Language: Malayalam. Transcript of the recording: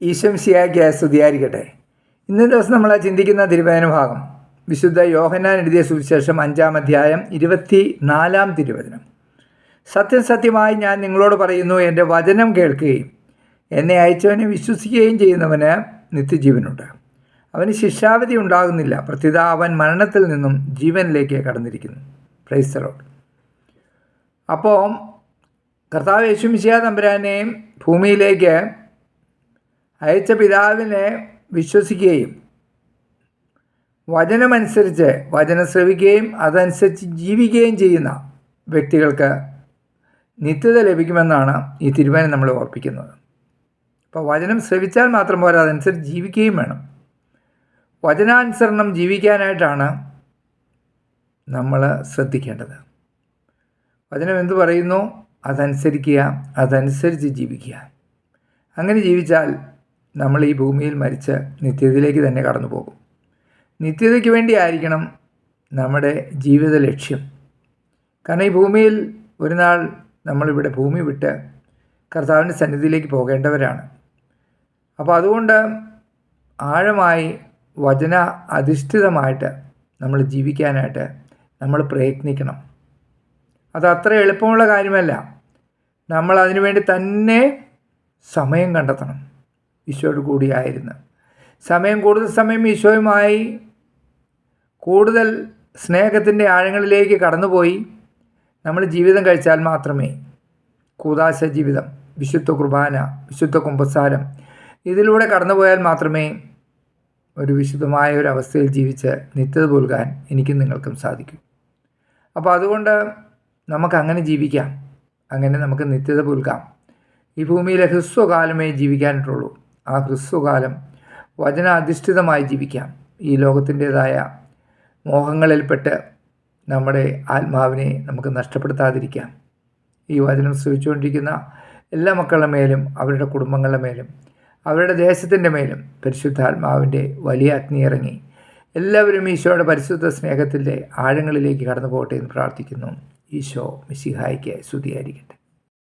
ഈശംസിയാക്കിയ സ്തുതിയായിരിക്കട്ടെ. ഇന്നത്തെ ദിവസം നമ്മൾ ചിന്തിക്കുന്ന തിരുവചന ഭാഗം വിശുദ്ധ യോഹന്നാൻ എഴുതിയ സുവിശേഷം 5-ാം അധ്യായം 24-ാം തിരുവചനം. സത്യം സത്യമായി ഞാൻ നിങ്ങളോട് പറയുന്നു, എൻ്റെ വചനം കേൾക്കുകയും എന്നെ അയച്ചവനെ വിശ്വസിക്കുകയും ചെയ്യുന്നവന് നിത്യജീവനുണ്ട്. അവന് ശിക്ഷാവിധി ഉണ്ടാകുന്നില്ല, പ്രത്യുത അവൻ മരണത്തിൽ നിന്നും ജീവനിലേക്ക് കടന്നിരിക്കുന്നു. Praise the Lord. അപ്പോൾ കർത്താവ് യേശു മിശിഹാ തമ്പുരാനെ ഭൂമിയിലേക്ക് അയച്ച പിതാവിനെ വിശ്വസിക്കുകയും വചനമനുസരിച്ച് വചനം ശ്രവിക്കുകയും അതനുസരിച്ച് ജീവിക്കുകയും ചെയ്യുന്ന വ്യക്തികൾക്ക് നിത്യത ലഭിക്കുമെന്നാണ് ഈ തിരുവചനം നമ്മളെ ഓർപ്പിക്കുന്നത്. അപ്പോൾ വചനം ശ്രവിച്ചാൽ മാത്രം പോരാ, അതനുസരിച്ച് ജീവിക്കുകയും വേണം. വചനാനുസരണം ജീവിക്കാനായിട്ടാണ് നമ്മൾ ശ്രദ്ധിക്കേണ്ടത്. വചനം എന്തു പറയുന്നു അതനുസരിക്കുക, അതനുസരിച്ച് ജീവിക്കുക. അങ്ങനെ ജീവിച്ചാൽ നമ്മൾ ഈ ഭൂമിയിൽ മരിച്ച് നിത്യതയിലേക്ക് തന്നെ കടന്നു പോകും. നിത്യതയ്ക്ക് വേണ്ടിയായിരിക്കണം നമ്മുടെ ജീവിത ലക്ഷ്യം. കാരണം ഈ ഭൂമിയിൽ ഒരു നാൾ നമ്മളിവിടെ ഭൂമി വിട്ട് കർത്താവിൻ്റെ സന്നിധിയിലേക്ക് പോകേണ്ടവരാണ്. അപ്പോൾ അതുകൊണ്ട് ആഴമായി വചന അധിഷ്ഠിതമായിട്ട് നമ്മൾ ജീവിക്കാനായിട്ട് നമ്മൾ പ്രയത്നിക്കണം. അത് അത്ര എളുപ്പമുള്ള കാര്യമല്ല. നമ്മൾ അതിനു വേണ്ടി തന്നെ സമയം കണ്ടെത്തണം. ഈശോയോട് കൂടിയായിരുന്നു കൂടുതൽ സമയം ഈശോയുമായി കൂടുതൽ സ്നേഹത്തിൻ്റെ ആഴങ്ങളിലേക്ക് കടന്നുപോയി നമ്മൾ ജീവിതം കഴിച്ചാൽ മാത്രമേ കൂദാശ ജീവിതം, വിശുദ്ധ കുർബാന, വിശുദ്ധ കുമ്പസാരം ഇതിലൂടെ കടന്നുപോയാൽ മാത്രമേ ഒരു വിശുദ്ധമായ ഒരു അവസ്ഥയിൽ ജീവിച്ച് നിത്യത പുൽകാൻ എനിക്കും നിങ്ങൾക്കും സാധിക്കും. അപ്പോൾ അതുകൊണ്ട് നമുക്കങ്ങനെ ജീവിക്കാം, അങ്ങനെ നമുക്ക് നിത്യത പുൽകാം. ഈ ഭൂമിയിലെ ഹ്രസ്വകാലമേ ജീവിക്കാനായിട്ടുള്ളൂ. ആ ഹ്രസ്വകാലം വചനാധിഷ്ഠിതമായി ജീവിക്കാം. ഈ ലോകത്തിൻ്റേതായ മോഹങ്ങളിൽപ്പെട്ട് നമ്മുടെ ആത്മാവിനെ നമുക്ക് നഷ്ടപ്പെടുത്താതിരിക്കാം. ഈ വചനം ശ്രവിച്ചുകൊണ്ടിരിക്കുന്ന എല്ലാ മക്കളുടെ മേലും അവരുടെ കുടുംബങ്ങളുടെ മേലും അവരുടെ ദേശത്തിൻ്റെ മേലും പരിശുദ്ധാത്മാവിൻ്റെ വലിയ അഗ്നി ഇറങ്ങി എല്ലാവരും ഈശോയുടെ പരിശുദ്ധ സ്നേഹത്തിൻ്റെ ആഴങ്ങളിലേക്ക് കടന്നു പോകട്ടെ എന്ന് പ്രാർത്ഥിക്കുന്നു. ഈശോ മിശിഹായ്ക്ക് സ്തുതിയായിരിക്കട്ടെ.